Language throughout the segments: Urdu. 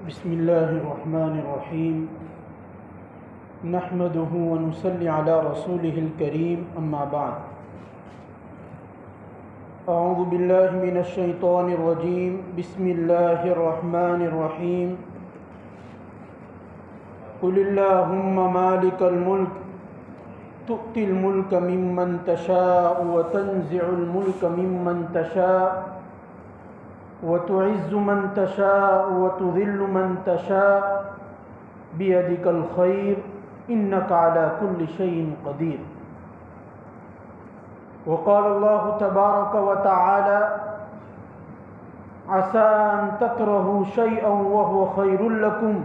بسم الله الرحمن الرحيم نحمده ونصلي على رسوله الكريم أما بعد أعوذ بالله من الشيطان الرجيم بسم الله الرحمن الرحيم قل اللهم مالك الملك تؤتي الملك ممن تشاء وتنزع الملك ممن تشاء وتعز من تشاء وتذل من تشاء بيدك الخير إنك على كل شيء قدير. وقال الله تبارك وتعالى عسى أن تكرهوا شيئا وهو خير لكم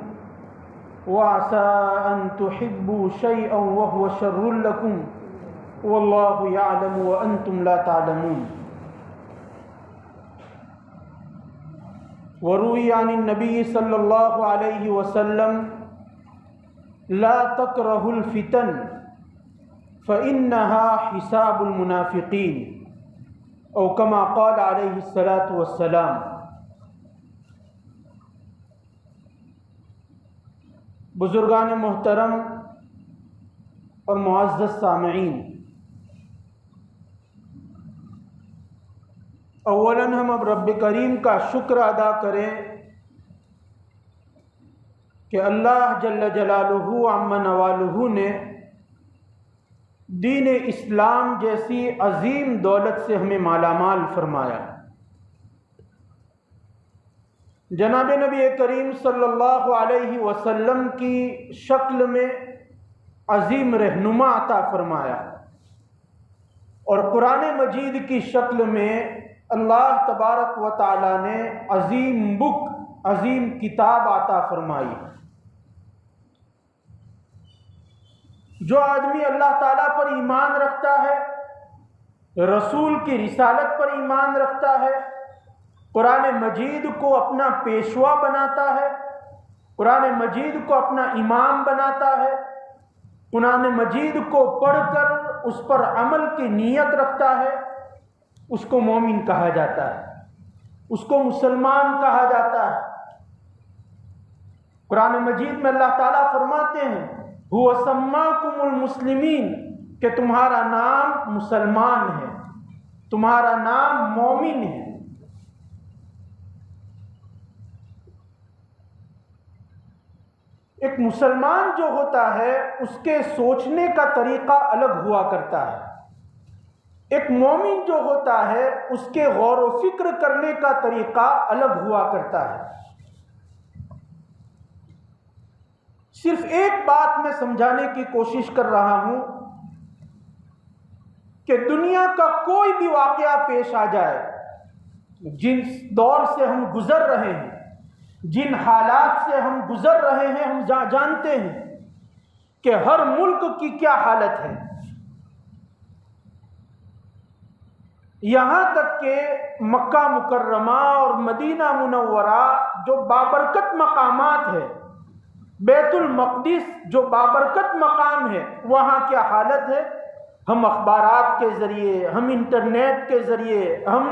وعسى أن تحبوا شيئا وهو شر لكم والله يعلم وأنتم لا تعلمون. وروي عن النبي صلی اللہ علیہ وسلم لا تكرهوا الفتن فإنها حساب المنافقين او كما قال علیہ الصلاة والسلام. بزرگان محترم اور معزز سامعین، اولاً ہم اب رب کریم کا شکر ادا کریں کہ اللہ جل جلالہ عم نوالہ نے دین اسلام جیسی عظیم دولت سے ہمیں مالا مال فرمایا. جناب نبی کریم صلی اللہ علیہ وسلم کی شکل میں عظیم رہنما عطا فرمایا اور قرآن مجید کی شکل میں اللہ تبارک و تعالی نے عظیم بک، عظیم کتاب عطا فرمائی. جو آدمی اللہ تعالیٰ پر ایمان رکھتا ہے، رسول کی رسالت پر ایمان رکھتا ہے، قرآن مجید کو اپنا پیشوا بناتا ہے، قرآن مجید کو اپنا امام بناتا ہے، قرآن مجید کو پڑھ کر اس پر عمل کی نیت رکھتا ہے، اس کو مومن کہا جاتا ہے، اس کو مسلمان کہا جاتا ہے. قرآن مجید میں اللہ تعالیٰ فرماتے ہیں هو سماکم المسلمین، کہ تمہارا نام مسلمان ہے، تمہارا نام مومن ہے. ایک مسلمان جو ہوتا ہے اس کے سوچنے کا طریقہ الگ ہوا کرتا ہے. ایک مومن جو ہوتا ہے اس کے غور و فکر کرنے کا طریقہ الگ ہوا کرتا ہے. صرف ایک بات میں سمجھانے کی کوشش کر رہا ہوں کہ دنیا کا کوئی بھی واقعہ پیش آ جائے، جن دور سے ہم گزر رہے ہیں، جن حالات سے ہم گزر رہے ہیں، ہم جانتے ہیں کہ ہر ملک کی کیا حالت ہے. یہاں تک کہ مکہ مکرمہ اور مدینہ منورہ جو بابرکت مقامات ہے، بیت المقدس جو بابرکت مقام ہے، وہاں کیا حالت ہے. ہم اخبارات کے ذریعے، ہم انٹرنیٹ کے ذریعے، ہم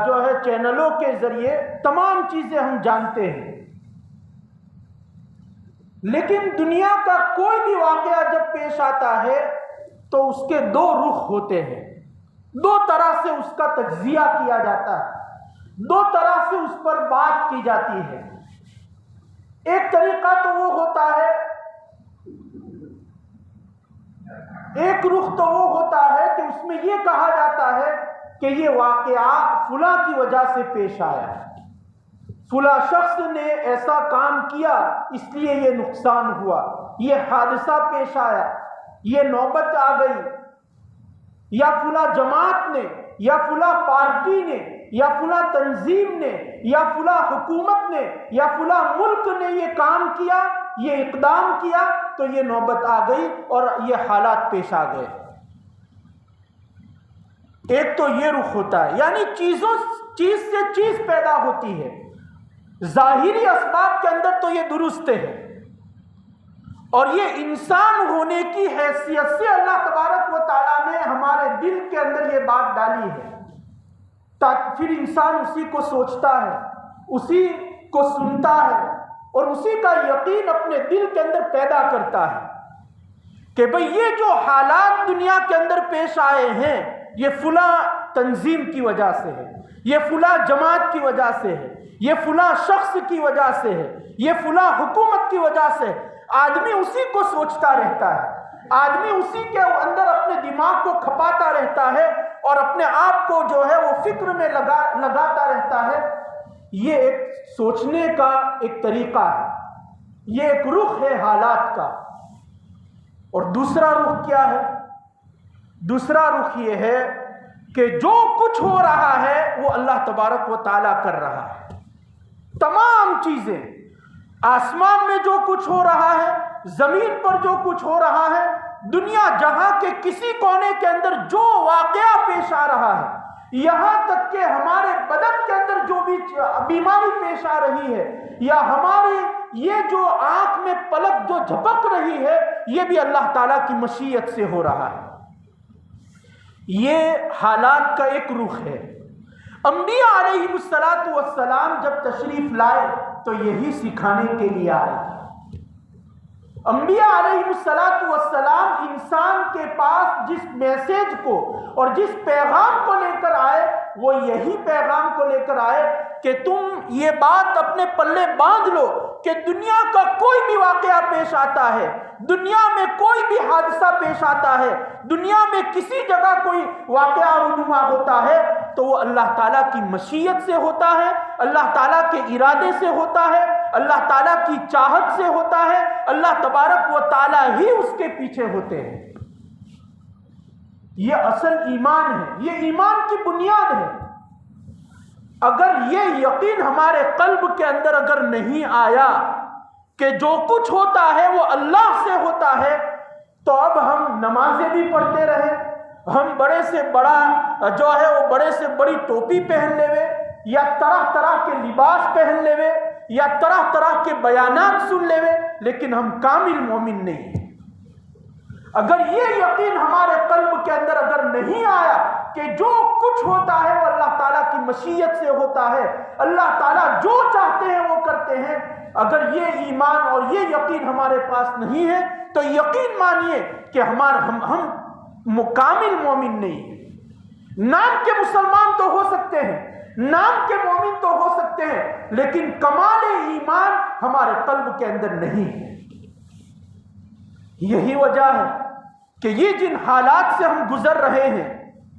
جو ہے چینلوں کے ذریعے تمام چیزیں ہم جانتے ہیں. لیکن دنیا کا کوئی بھی واقعہ جب پیش آتا ہے تو اس کے دو رخ ہوتے ہیں، دو طرح سے اس کا تجزیہ کیا جاتا ہے، دو طرح سے اس پر بات کی جاتی ہے. ایک طریقہ تو وہ ہوتا ہے، ایک رخ تو وہ ہوتا ہے کہ اس میں یہ کہا جاتا ہے کہ یہ واقعہ فلاں کی وجہ سے پیش آیا ہے، فلاں شخص نے ایسا کام کیا اس لیے یہ نقصان ہوا، یہ حادثہ پیش آیا، یہ نوبت آ گئی، یا فلاں جماعت نے، یا فلاں پارٹی نے، یا فلاں تنظیم نے، یا فلاں حکومت نے، یا فلاں ملک نے یہ کام کیا، یہ اقدام کیا تو یہ نوبت آ گئی اور یہ حالات پیش آ گئے. ایک تو یہ رخ ہوتا ہے، یعنی چیز سے چیز پیدا ہوتی ہے. ظاہری اسباب کے اندر تو یہ درست ہے، اور یہ انسان ہونے کی حیثیت سے اللہ تبارک و تعالیٰ نے ہمارے دل کے اندر یہ بات ڈالی ہے، تاکہ پھر انسان اسی کو سوچتا ہے، اسی کو سنتا ہے، اور اسی کا یقین اپنے دل کے اندر پیدا کرتا ہے کہ بھئی یہ جو حالات دنیا کے اندر پیش آئے ہیں یہ فلاں تنظیم کی وجہ سے ہے، یہ فلاں جماعت کی وجہ سے ہے، یہ فلاں شخص کی وجہ سے ہے، یہ فلاں حکومت کی وجہ سے ہے۔ آدمی اسی کو سوچتا رہتا ہے، آدمی اسی کے اندر اپنے دماغ کو کھپاتا رہتا ہے اور اپنے آپ کو جو ہے وہ فکر میں لگاتا رہتا ہے۔ یہ ایک سوچنے کا ایک طریقہ ہے، یہ ایک رخ ہے حالات کا۔ اور دوسرا رخ کیا ہے؟ دوسرا رخ یہ ہے کہ جو کچھ ہو رہا ہے وہ اللہ تبارک و تعالیٰ کر رہا ہے۔ تمام چیزیں، آسمان میں جو کچھ ہو رہا ہے، زمین پر جو کچھ ہو رہا ہے، دنیا جہاں کے کسی کونے کے اندر جو واقعہ پیش آ رہا ہے، یہاں تک کہ ہمارے بدن کے اندر جو بھی بیماری پیش آ رہی ہے، یا ہماری یہ جو آنکھ میں پلک جو جھپک رہی ہے، یہ بھی اللہ تعالیٰ کی مشیت سے ہو رہا ہے۔ یہ حالات کا ایک رخ ہے۔ انبیاء علیہ السلام جب تشریف لائے تو یہی سکھانے کے لیے آئے۔ انبیاء علیہ السلام انسان کے پاس جس میسیج کو اور جس پیغام کو لے کر آئے، وہ یہی پیغام کو لے کر آئے کہ تم یہ بات اپنے پلے باندھ لو کہ دنیا کا کوئی بھی واقعہ پیش آتا ہے، دنیا میں کوئی بھی حادثہ پیش آتا ہے، دنیا میں کسی جگہ کوئی واقعہ رونما ہوتا ہے تو وہ اللہ تعالیٰ کی مشیت سے ہوتا ہے، اللہ تعالیٰ کے ارادے سے ہوتا ہے، اللہ تعالیٰ کی چاہت سے ہوتا ہے، اللہ تبارک و تعالیٰ ہی اس کے پیچھے ہوتے ہیں۔ یہ اصل ایمان ہے، یہ ایمان کی بنیاد ہے۔ اگر یہ یقین ہمارے قلب کے اندر اگر نہیں آیا کہ جو کچھ ہوتا ہے وہ اللہ سے ہوتا ہے، تو اب ہم نمازیں بھی پڑھتے رہے، ہم بڑے سے بڑا جو ہے وہ بڑے سے بڑی ٹوپی پہن لے، یا طرح طرح کے لباس پہن لے، یا طرح طرح کے بیانات سن لے، لیکن ہم کامل مومن نہیں ہیں۔ اگر یہ یقین ہمارے قلب کے اندر اگر نہیں آیا کہ جو کچھ ہوتا ہے وہ اللہ تعالیٰ کی مشیت سے ہوتا ہے، اللہ تعالیٰ جو چاہتے ہیں وہ کرتے ہیں، اگر یہ ایمان اور یہ یقین ہمارے پاس نہیں ہے تو یقین مانیے کہ ہم مکمل مومن نہیں ہیں۔ نام کے مسلمان تو ہو سکتے ہیں، نام کے مومن تو ہو سکتے ہیں، لیکن کمال ایمان ہمارے قلب کے اندر نہیں ہے۔ یہی وجہ ہے کہ یہ جن حالات سے ہم گزر رہے ہیں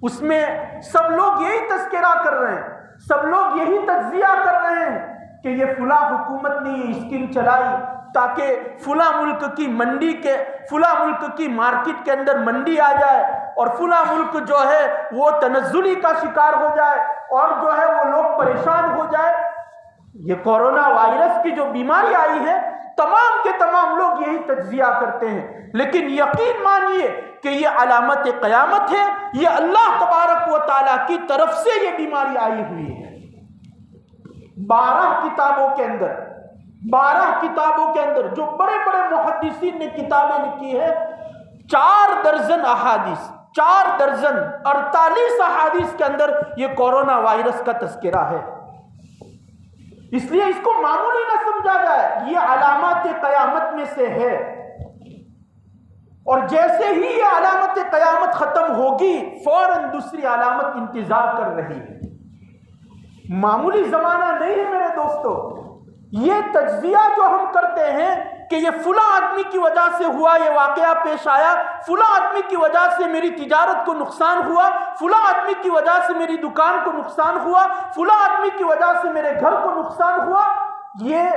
اس میں سب لوگ یہی تذکرہ کر رہے ہیں، سب لوگ یہی تجزیہ کر رہے ہیں کہ یہ فلاں حکومت نے یہ اسکیم چلائی تاکہ فلاں ملک کی منڈی کے فلاں ملک کی مارکیٹ کے اندر منڈی آ جائے، اور فلاں ملک جو ہے وہ تنزلی کا شکار ہو جائے، اور جو ہے وہ لوگ پریشان ہو جائے۔ یہ کورونا وائرس کی جو بیماری آئی ہے، تمام کے تمام لوگ یہی تجزیہ کرتے ہیں، لیکن یقین مانیے کہ یہ علامت قیامت ہے، یہ اللہ تبارک و تعالیٰ کی طرف سے یہ بیماری آئی ہوئی ہے۔ 12 کتابوں کے اندر جو بڑے بڑے محدثین نے کتابیں لکھی ہے، 4 درجن احادیث، 4 درجن 48 احادیث کے اندر یہ کورونا وائرس کا تذکرہ ہے۔ اس لیے اس کو معمولی نہ سمجھا جائے، یہ علامات قیامت میں سے ہے، اور جیسے ہی یہ علامت قیامت ختم ہوگی فوراً دوسری علامت انتظار کر رہی ہے۔ معمولی زمانہ نہیں ہے میرے دوستو۔ یہ تجزیہ جو ہم کرتے ہیں کہ یہ فلاں آدمی کی وجہ سے ہوا، یہ واقعہ پیش آیا، فلاں آدمی کی وجہ سے میری تجارت کو نقصان ہوا، فلاں آدمی کی وجہ سے میری دکان کو نقصان ہوا، فلاں آدمی کی وجہ سے میرے گھر کو نقصان ہوا، یہ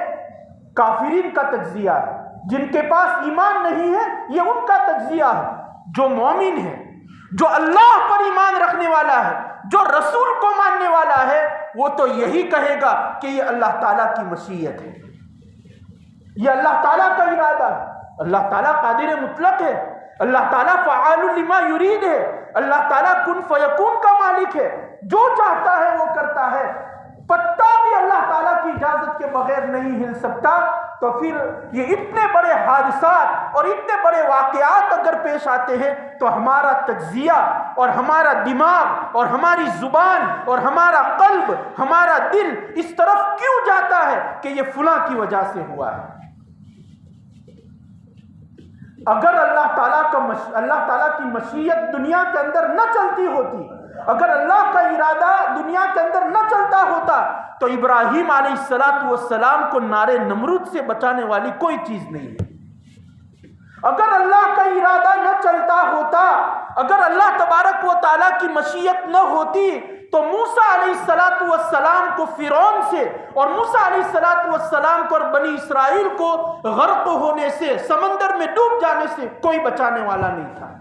کافرین کا تجزیہ ہے۔ جن کے پاس ایمان نہیں ہے یہ ان کا تجزیہ ہے۔ جو مومن ہے، جو اللہ پر ایمان رکھنے والا ہے، جو رسول کو ماننے والا ہے، وہ تو یہی کہے گا کہ یہ اللہ تعالیٰ کی مشیت ہے، یہ اللہ تعالیٰ کا ارادہ ہے۔ اللہ تعالیٰ قادر مطلق ہے، اللہ تعالیٰ فعال لما یرید ہے، اللہ تعالیٰ کن فیکون کا مالک ہے، جو چاہتا ہے وہ کرتا ہے۔ پتا بھی اللہ تعالیٰ کی اجازت کے بغیر نہیں ہل سکتا، تو پھر یہ اتنے بڑے حادثات اور اتنے بڑے واقعات اگر پیش آتے ہیں تو ہمارا تجزیہ اور ہمارا دماغ اور ہماری زبان اور ہمارا قلب، ہمارا دل اس طرف کیوں جاتا ہے کہ یہ فلاں کی وجہ سے ہوا ہے؟ اگر اللہ تعالیٰ کی مشیت دنیا کے اندر نہ چلتی ہوتی، اگر اللہ کا ارادہ دنیا کے اندر نہ چلتا ہوتا تو ابراہیم علیہ السلام کو نار نمرود سے بچانے والی کوئی چیز نہیں ہے۔ اگر اللہ کا ارادہ نہ چلتا ہوتا، اگر اللہ تبارک و تعالیٰ کی مشیت نہ ہوتی تو موسیٰ علیہ السلام کو فرعون سے اور موسیٰ علیہ السلام کو اور بنی اسرائیل کو غرق ہونے سے، سمندر میں ڈوب جانے سے کوئی بچانے والا نہیں تھا۔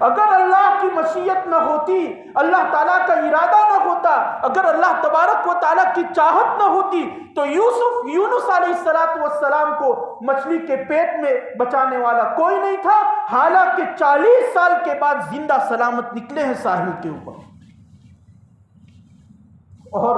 اگر اللہ کی مشیت نہ ہوتی، اللہ تعالیٰ کا ارادہ نہ ہوتا، اگر اللہ تبارک و تعالیٰ کی چاہت نہ ہوتی تو یونس علیہ السلام کو مچھلی کے پیٹ میں بچانے والا کوئی نہیں تھا، حالانکہ 40 سال کے بعد زندہ سلامت نکلے ہیں ساحل کے اوپر۔ اور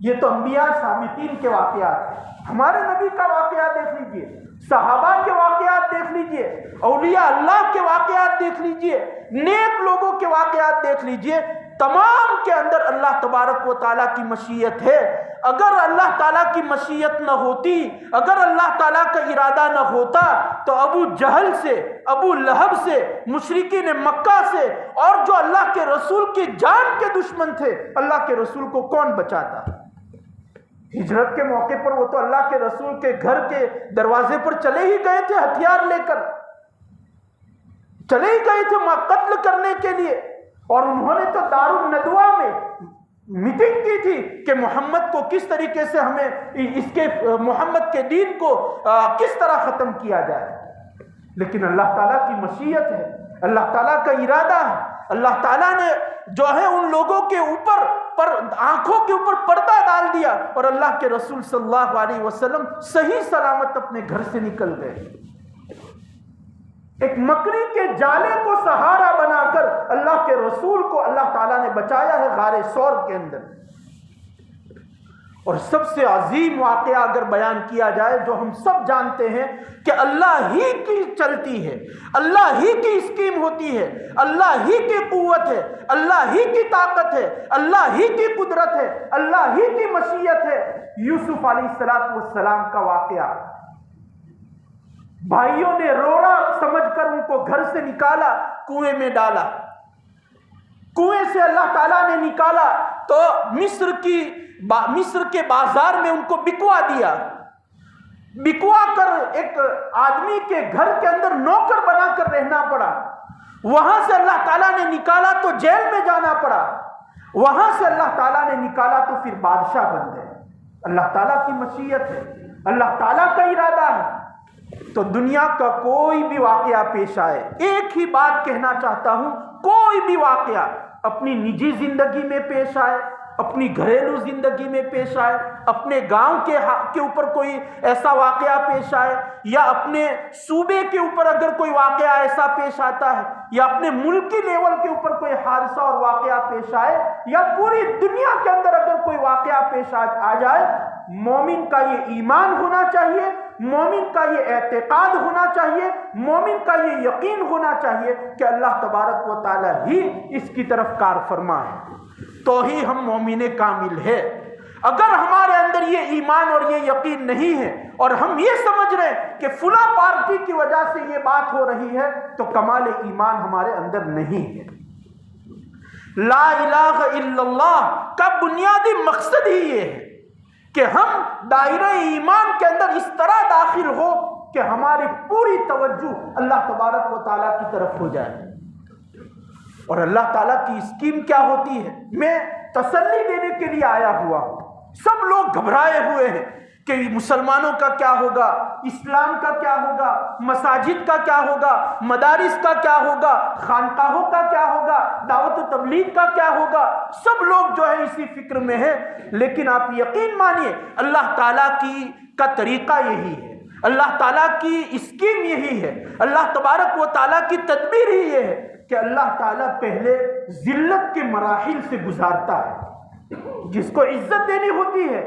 یہ تو انبیاء سابقین کے واقعات ہیں۔ ہمارے نبی کا واقعہ دیکھ لیجئے، صحابہ کے واقعات دیکھ لیجئے، اولیاء اللہ کے واقعات دیکھ لیجئے، نیک لوگوں کے واقعات دیکھ لیجئے، تمام کے اندر اللہ تبارک و تعالیٰ کی مشیت ہے۔ اگر اللہ تعالیٰ کی مشیت نہ ہوتی، اگر اللہ تعالیٰ کا ارادہ نہ ہوتا تو ابو جہل سے، ابو لہب سے، مشرکین مکہ سے اور جو اللہ کے رسول کی جان کے دشمن تھے، اللہ کے رسول کو کون بچاتا؟ ہجرت کے موقع پر وہ تو اللہ کے رسول کے گھر کے دروازے پر چلے ہی گئے تھے، ہتھیار لے کر چلے ہی گئے تھے قتل کرنے کے لیے، اور انہوں نے تو دار الندوہ میں میٹنگ کی تھی کہ محمد کو کس طریقے سے ہمیں محمد کے دین کو کس طرح ختم کیا جائے۔ لیکن اللہ تعالیٰ کی مشیت ہے، اللہ تعالیٰ کا ارادہ ہے، اللہ تعالیٰ نے جو ہے ان لوگوں کے اوپر آنکھوں کے اوپر پردہ ڈال دیا، اور اللہ کے رسول صلی اللہ علیہ وسلم صحیح سلامت اپنے گھر سے نکل گئے۔ ایک مکڑی کے جالے کو سہارا بنا کر اللہ کے رسول کو اللہ تعالیٰ نے بچایا ہے غار ثور کے اندر۔ اور سب سے عظیم واقعہ اگر بیان کیا جائے جو ہم سب جانتے ہیں کہ اللہ ہی کی چلتی ہے، اللہ ہی کی اسکیم ہوتی ہے، اللہ ہی کی قوت ہے، اللہ ہی کی طاقت ہے، اللہ ہی کی قدرت ہے، اللہ ہی کی مشیت ہے۔ یوسف علیہ السلام کا واقعہ، بھائیوں نے روڑا سمجھ کر ان کو گھر سے نکالا، کنویں میں ڈالا، کنویں سے اللہ تعالیٰ نے نکالا تو مصر کے بازار میں ان کو بکوا دیا، بکوا کر ایک آدمی کے گھر کے اندر نوکر بنا کر رہنا پڑا، وہاں سے اللہ تعالیٰ نے نکالا تو جیل میں جانا پڑا، وہاں سے اللہ تعالیٰ نے نکالا تو پھر بادشاہ بن گئے۔ اللہ تعالیٰ کی مشیت ہے، اللہ تعالیٰ کا ارادہ ہے۔ تو دنیا کا کوئی بھی واقعہ پیش آئے، ایک ہی بات کہنا چاہتا ہوں، کوئی بھی واقعہ اپنی نجی زندگی میں پیش آئے، اپنی گھریلو زندگی میں پیش آئے، اپنے گاؤں کے اوپر کوئی ایسا واقعہ پیش آئے، یا اپنے صوبے کے اوپر اگر کوئی واقعہ ایسا پیش آتا ہے، یا اپنے ملکی لیول کے اوپر کوئی حادثہ اور واقعہ پیش آئے، یا پوری دنیا کے اندر اگر کوئی واقعہ پیش آ جائے، مومن کا یہ ایمان ہونا چاہیے، مومن کا یہ اعتقاد ہونا چاہیے، مومن کا یہ یقین ہونا چاہیے کہ اللہ تبارک و تعالی ہی اس کی طرف کار فرما ہے، تو ہی ہم مومن کامل ہے۔ اگر ہمارے اندر یہ ایمان اور یہ یقین نہیں ہے اور ہم یہ سمجھ رہے ہیں کہ فلاں پارٹی کی وجہ سے یہ بات ہو رہی ہے تو کمال ایمان ہمارے اندر نہیں ہے۔ لا الہ الا اللہ کا بنیادی مقصد ہی یہ ہے کہ ہم دائرہ ایمان کے اندر اس طرح داخل ہو کہ ہماری پوری توجہ اللہ تبارک و تعالیٰ کی طرف ہو جائے۔ اور اللہ تعالیٰ کی اسکیم کیا ہوتی ہے، میں تسلی دینے کے لیے آیا ہوا ہوں۔ سب لوگ گھبرائے ہوئے ہیں کہ مسلمانوں کا کیا ہوگا، اسلام کا کیا ہوگا، مساجد کا کیا ہوگا، مدارس کا کیا ہوگا، خانقاہوں کا کیا ہوگا، دعوت و تبلیغ کا کیا ہوگا، سب لوگ جو ہے اسی فکر میں ہیں۔ لیکن آپ یقین مانیے اللہ تعالیٰ کا طریقہ یہی ہے، اللہ تعالیٰ کی اسکیم یہی ہے، اللہ تبارک و تعالیٰ کی تدبیر ہی یہ ہے کہ اللہ تعالیٰ پہلے ذلت کے مراحل سے گزارتا ہے۔ جس کو عزت دینی ہوتی ہے،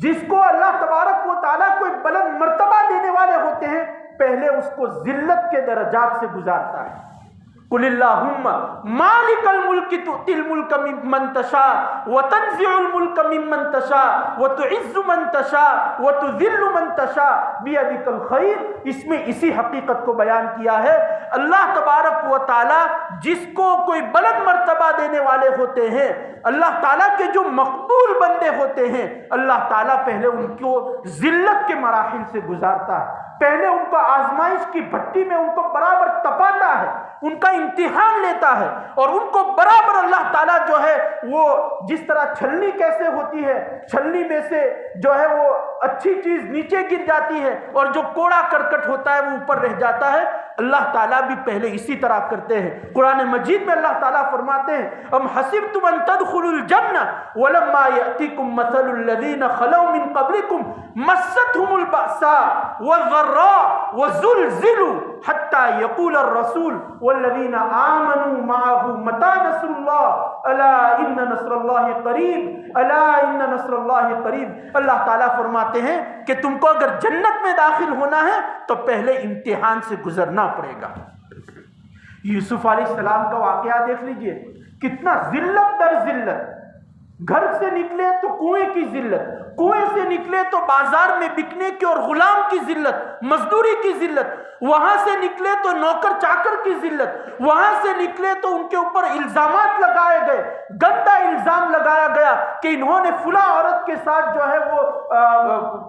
جس کو اللہ تبارک و تعالیٰ کوئی بلند مرتبہ دینے والے ہوتے ہیں، پہلے اس کو ذلت کے درجات سے گزارتا ہے۔ قل اللہم مالک الملک تؤتی الملک ممن تشاء وتنزع الملک ممن تشاء وتعز من تشاء وتذل من تشاء بیدک الخیر. اس میں اسی حقیقت کو بیان کیا ہے. اللہ تبارک و تعالی جس کو کوئی بلند مرتبہ دینے والے ہوتے ہیں، اللہ تعالیٰ کے جو مقبول بندے ہوتے ہیں، اللہ تعالیٰ پہلے ان کو ذلت کے مراحل سے گزارتا ہے، پہلے ان کو آزمائش کی بھٹی میں ان کو برابر تپاتا ہے، ان کا امتحان لیتا ہے، اور ان کو برابر اللہ تعالیٰ جو ہے وہ جس طرح چھلنی کیسے ہوتی ہے، چھلنی میں سے جو ہے وہ اچھی چیز نیچے گر جاتی ہے اور جو کوڑا کرکٹ ہوتا ہے وہ اوپر رہ جاتا ہے، اللہ تعالیٰ بھی پہلے اسی طرح کرتے ہیں. قرآن مجید میں اللہ تعالیٰ فرماتے ہیں ام حسبتم ان تدخلوا الجنہ ولما یأتیکم مثل الذین خلوا من قبلکم مستهم البأساء والضراء وزلزلوا حتى يقول الرسول والذین آمنوا معه متى نصر اللہ الا ان نصر اللہ قریب الا ان نصر اللہ قریب. اللہ تعالیٰ فرماتے ہیں کہ تم کو اگر جنت میں داخل ہونا ہے تو پہلے امتحان سے گزرنا پڑے گا. یوسف علیہ السلام کا واقعہ دیکھ لیجئے، کتنا ذلت در ذلت. گھر سے نکلے تو کنویں کی ذلت، کنویں سے نکلے تو بازار میں بکنے کی اور غلام کی ذلت، مزدوری کی ذلت، وہاں سے نکلے تو نوکر چاکر کی ذلت، وہاں سے نکلے تو ان کے اوپر الزامات لگائے گئے، گندا الزام لگایا گیا کہ انہوں نے فلاں عورت کے ساتھ جو ہے وہ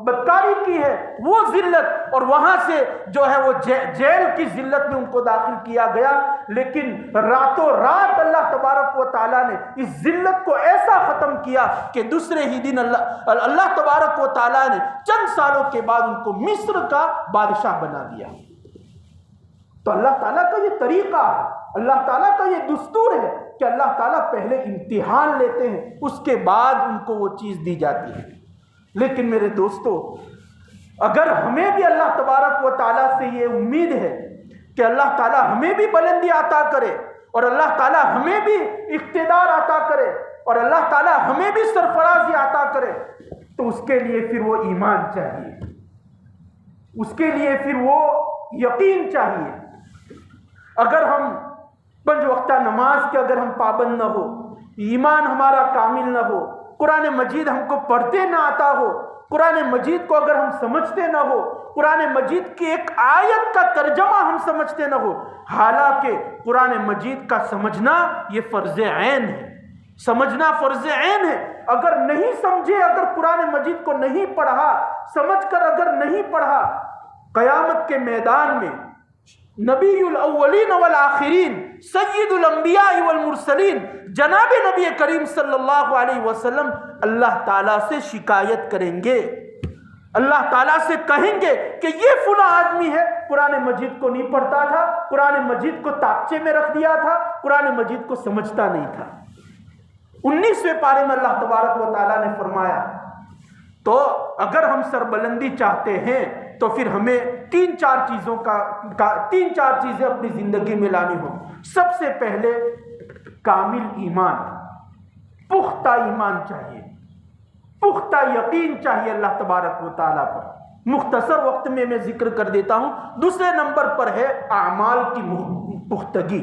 بدکاری کی ہے، وہ ذلت، اور وہاں سے جو ہے وہ جیل کی ذلت میں ان کو داخل کیا گیا. لیکن راتوں رات اللہ تبارک و تعالیٰ نے اس ذلت کو ایسا ختم کیا کہ دوسرے ہی دن اللہ تبارک و تعالیٰ نے چند سالوں کے بعد ان کو مصر کا بادشاہ بنا دیا. تو اللہ تعالیٰ کا یہ طریقہ ہے، اللہ تعالیٰ کا یہ دستور ہے کہ اللہ تعالیٰ پہلے امتحان لیتے ہیں، اس کے بعد ان کو وہ چیز دی جاتی ہے. لیکن میرے دوستو، اگر ہمیں بھی اللہ تبارک و تعالیٰ سے یہ امید ہے کہ اللہ تعالیٰ ہمیں بھی بلندی عطا کرے اور اللہ تعالیٰ ہمیں بھی اقتدار عطا کرے اور اللہ تعالیٰ ہمیں بھی سرفرازی عطا کرے، تو اس کے لیے پھر وہ ایمان چاہیے، اس کے لیے پھر وہ یقین چاہیے. اگر ہم 5 وقتہ نماز کے اگر ہم پابند نہ ہو، ایمان ہمارا کامل نہ ہو، قرآن مجید ہم کو پڑھتے نہ آتا ہو، قرآن مجید کو اگر ہم سمجھتے نہ ہو، قرآن مجید کی ایک آیت کا ترجمہ ہم سمجھتے نہ ہو، حالانکہ قرآن مجید کا سمجھنا یہ فرض عین ہے، سمجھنا فرض عین ہے. اگر نہیں سمجھے، اگر قرآن مجید کو نہیں پڑھا، سمجھ کر اگر نہیں پڑھا، قیامت کے میدان میں نبی الاولین والآخرین سید الانبیاء والمرسلین جناب نبی کریم صلی اللہ علیہ وسلم اللہ تعالیٰ سے شکایت کریں گے، اللہ تعالیٰ سے کہیں گے کہ یہ فلاں آدمی ہے، قرآن مجید کو نہیں پڑھتا تھا، قرآن مجید کو تاکچے میں رکھ دیا تھا، قرآن مجید کو سمجھتا نہیں تھا. 19ویں پارے میں اللہ تبارک و تعالیٰ نے فرمایا تو اگر ہم سربلندی چاہتے ہیں تو پھر ہمیں 3-4 چیزیں اپنی زندگی میں لانی ہوں. سب سے پہلے کامل ایمان، پختہ ایمان چاہیے، پختہ یقین چاہیے اللہ تبارک و تعالیٰ پر. مختصر وقت میں ذکر کر دیتا ہوں. دوسرے نمبر پر ہے اعمال کی پختگی.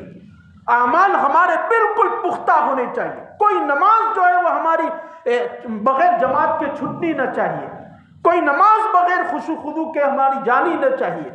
اعمال ہمارے بالکل پختہ ہونے چاہیے. کوئی نماز جو ہے وہ ہماری بغیر جماعت کے چھٹنی نہ چاہیے، کوئی نماز بغیر خشوع خضوع کے ہماری جانی نہ چاہیے.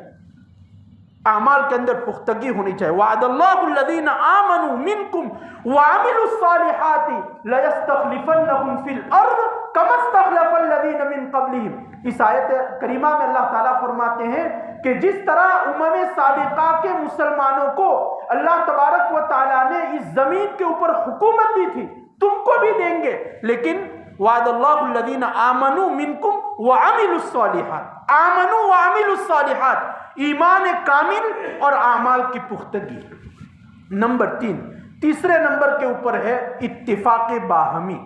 اعمال کے اندر پختگی ہونی چاہیے. وعد اللہ الذین آمنوا منکم وعملوا الصالحات لیستخلفنہم فی الارض کما استخلف الذین من قبلہم. اس آیت کریمہ میں اللہ تعالیٰ فرماتے ہیں کہ جس طرح امم سابقہ کے مسلمانوں کو اللہ تبارک و تعالیٰ نے اس زمین کے اوپر حکومت دی تھی، تم کو بھی دیں گے. لیکن وعد اللہ الذین آمنوا منکم وعملوا الصالحات، آمنوا وعملوا الصالحات، ایمان کامل اور اعمال کی پختگی. نمبر 3، تیسرے نمبر کے اوپر ہے اتفاق باہمی،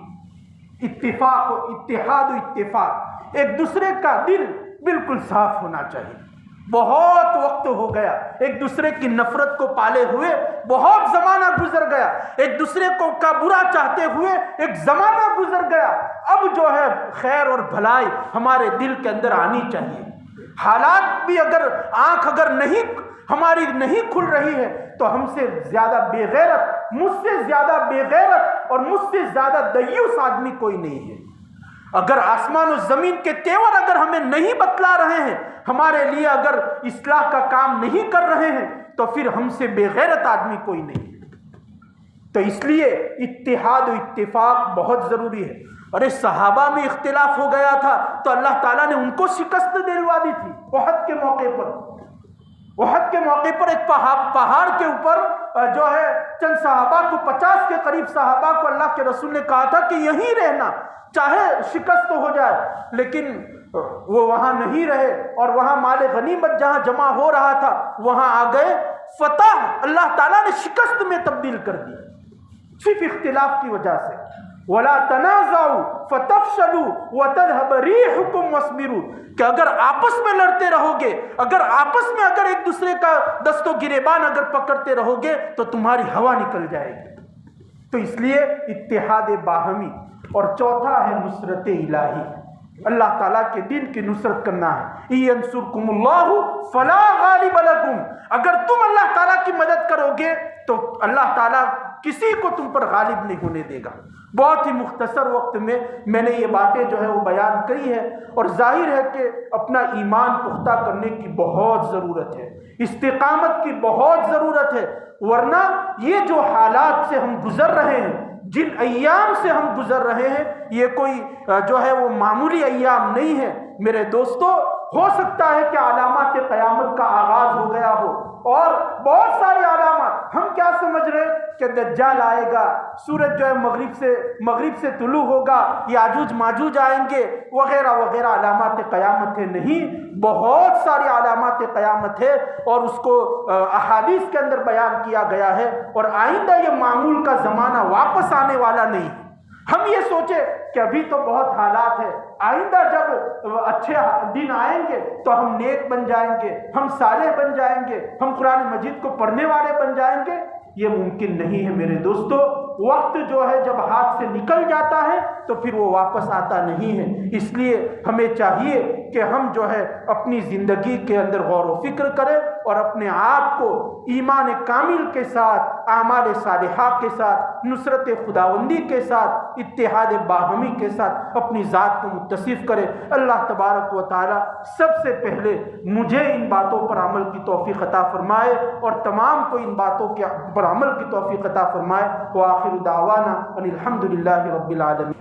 اتفاق و اتحاد و اتفاق. ایک دوسرے کا دل بالکل صاف ہونا چاہیے. بہت وقت ہو گیا ایک دوسرے کی نفرت کو پالے ہوئے، بہت زمانہ گزر گیا ایک دوسرے کو کا برا چاہتے ہوئے، ایک زمانہ گزر گیا. اب جو ہے خیر اور بھلائی ہمارے دل کے اندر آنی چاہیے. حالات بھی اگر آنکھ اگر نہیں ہماری نہیں کھل رہی ہے تو ہم سے زیادہ بے غیرت، مجھ سے زیادہ بے غیرت اور مجھ سے زیادہ دیوس آدمی کوئی نہیں ہے۔ اگر آسمان و زمین کے تیور اگر ہمیں نہیں بتلا رہے ہیں، ہمارے لیے اگر اصلاح کا کام نہیں کر رہے ہیں، تو پھر ہم سے بے غیرت آدمی کوئی نہیں ہے۔ تو اس لیے اتحاد و اتفاق بہت ضروری ہے۔ ارے صحابہ میں اختلاف ہو گیا تھا تو اللہ تعالیٰ نے ان کو شکست دلوا دی تھی احد کے موقع پر۔ احد کے موقع پر ایک پہاڑ کے اوپر جو ہے چند صحابہ کو، 50 کے قریب صحابہ کو اللہ کے رسول نے کہا تھا کہ یہیں رہنا، چاہے شکست ہو جائے، لیکن وہ وہاں نہیں رہے اور وہاں مال غنیمت جہاں جمع ہو رہا تھا وہاں آ گئے۔ فتح اللہ تعالیٰ نے شکست میں تبدیل کر دی، صرف اختلاف کی وجہ سے۔ وَلَا تَنَازَعُوا فَتَفْشَلُوا وَتَذْهَبَ رِيحُكُمْ وَاصْبِرُوا، کہ اگر آپس میں لڑتے رہو گے، اگر آپس میں اگر ایک دوسرے کا دست و گریبان اگر پکڑتے رہو گے تو تمہاری ہوا نکل جائے گی۔ تو اس لیے اتحاد باہمی، اور چوتھا ہے نصرت الہی، اللہ تعالیٰ کے دین کی نصرت کرنا ہے۔ يَنْصُرْكُمُ اللَّهُ فَلَا غَالِبَ لَكُمْ، اگر تم اللہ تعالیٰ کی مدد کرو گے تو اللہ تعالیٰ کسی کو تم پر غالب نہیں ہونے دے گا۔ بہت ہی مختصر وقت میں نے یہ باتیں جو ہے وہ بیان کری ہے، اور ظاہر ہے کہ اپنا ایمان پختہ کرنے کی بہت ضرورت ہے، استقامت کی بہت ضرورت ہے، ورنہ یہ جو حالات سے ہم گزر رہے ہیں، جن ایام سے ہم گزر رہے ہیں، یہ کوئی جو ہے وہ معمولی ایام نہیں ہے میرے دوستو۔ ہو سکتا ہے کہ علامات قیامت کا آغاز ہو گیا ہو، اور بہت ساری علامات، ہم کیا سمجھ رہے کہ دجال آئے گا، سورج جو ہے مغرب سے طلوع ہوگا، یاجوج ماجوج آئیں گے، وغیرہ وغیرہ علامات قیامت ہے۔ نہیں، بہت ساری علامات قیامت ہے، اور اس کو احادیث کے اندر بیان کیا گیا ہے، اور آئندہ یہ معمول کا زمانہ واپس آنے والا نہیں ہے۔ ہم یہ سوچے کہ ابھی تو بہت حالات ہے، آئندہ جب اچھے دن آئیں گے تو ہم نیک بن جائیں گے، ہم صالح بن جائیں گے، ہم قرآن مجید کو پڑھنے والے بن جائیں گے۔ یہ ممکن نہیں ہے میرے دوستو۔ وقت جو ہے جب ہاتھ سے نکل جاتا ہے تو پھر وہ واپس آتا نہیں ہے۔ اس لیے ہمیں چاہیے کہ ہم جو ہے اپنی زندگی کے اندر غور و فکر کریں، اور اپنے آپ کو ایمان کامل کے ساتھ، اعمال صالحہ کے ساتھ، نصرت خداوندی کے ساتھ، اتحاد باہمی کے ساتھ اپنی ذات کو متصف کرے۔ اللہ تبارک و تعالی سب سے پہلے مجھے ان باتوں پر عمل کی توفیق عطا فرمائے، اور تمام کو ان باتوں پر عمل کی توفیق عطا فرمائے۔ وآخر دعوانا ان الحمد للہ رب العالمین۔